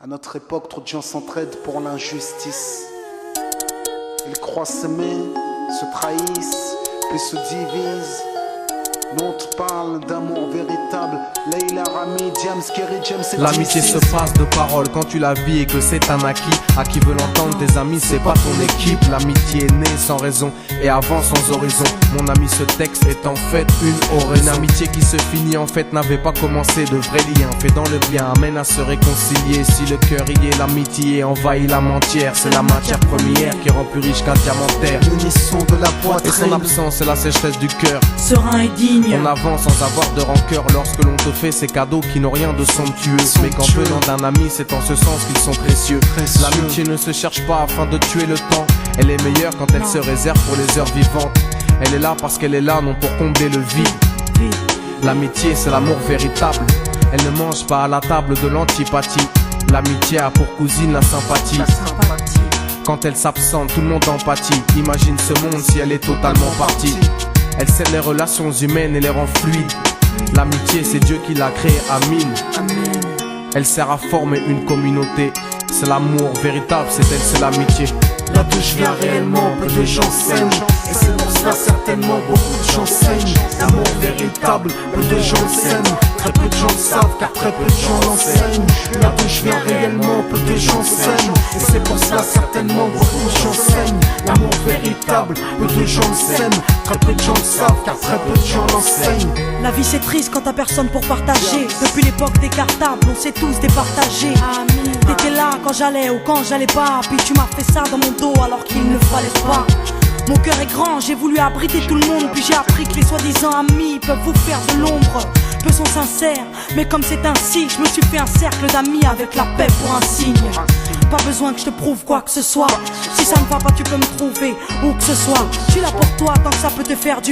À notre époque, trop de gens s'entraident pour l'injustice. Ils croient s'aimer, se trahissent, puis se divisent. Nous on te parle d'amour véritable. Leila, Rami, Diams, Kerry, James et L'amitié se passe de paroles quand tu la vis et que c'est un acquis. À qui veut l'entendre, tes amis, c'est pas ton équipe. L'amitié est née sans raison et avance sans horizon. Mon ami, ce texte est en fait une oraison. Une amitié qui se finit en fait n'avait pas commencé. De vrais liens faits dans le bien amènent à se réconcilier. Si le cœur y est, l'amitié envahit l'âme entière. C'est la matière première qui rend plus riche qu'un diamantaire. L'unisson de la poitrine et son absence, c'est la sécheresse du cœur. Serein et digne. On avance sans avoir de rancœur lorsque l'on te fait ces cadeaux qui n'ont rien de somptueux. Mais qu'en venant d'un ami, c'est en ce sens qu'ils sont précieux. L'amitié ne se cherche pas afin de tuer le temps. Elle est meilleure quand elle se réserve pour les heures vivantes. Elle est là parce qu'elle est là, non pour combler le vide. L'amitié, c'est l'amour véritable. Elle ne mange pas à la table de l'antipathie. L'amitié a pour cousine la sympathie. Quand elle s'absente, tout le monde empathie. Imagine ce monde si elle est totalement partie. Elle scelle les relations humaines et les rend fluides. L'amitié, c'est Dieu qui l'a créée, Amin. Elle sert à former une communauté. C'est l'amour véritable, c'est elle, c'est l'amitié. Là d'où je viens réellement, peu de gens s'aiment. Et c'est pour cela certainement beaucoup de gens saignent. L'amour véritable, peu de gens s'aiment. Très peu de gens le savent car très peu de gens l'enseignent. Là d'où je viens réellement, peu de gens s'aiment. Et c'est pour cela certainement beaucoup de gens saignent. L'amour véritable, peu de gens le s'aiment. Très peu de gens le savent car très peu de gens l'enseignent. La vie c'est triste quand t'as personne pour partager. Depuis l'époque des cartables, on s'est tous départagés. T'étais là quand j'allais ou quand j'allais pas. Puis tu m'as fait ça dans mon dos alors qu'il ne fallait pas. Mon cœur est grand, j'ai voulu abriter tout le monde. Puis j'ai appris que les soi-disant amis peuvent vous faire de l'ombre. Peu sont sincères, mais comme c'est ainsi, je me suis fait un cercle d'amis avec la paix pour un signe. Pas besoin que je te prouve quoi que ce soit. Si ça ne va pas tu peux me trouver où que ce soit. Je suis là pour toi tant que ça peut te faire du bien.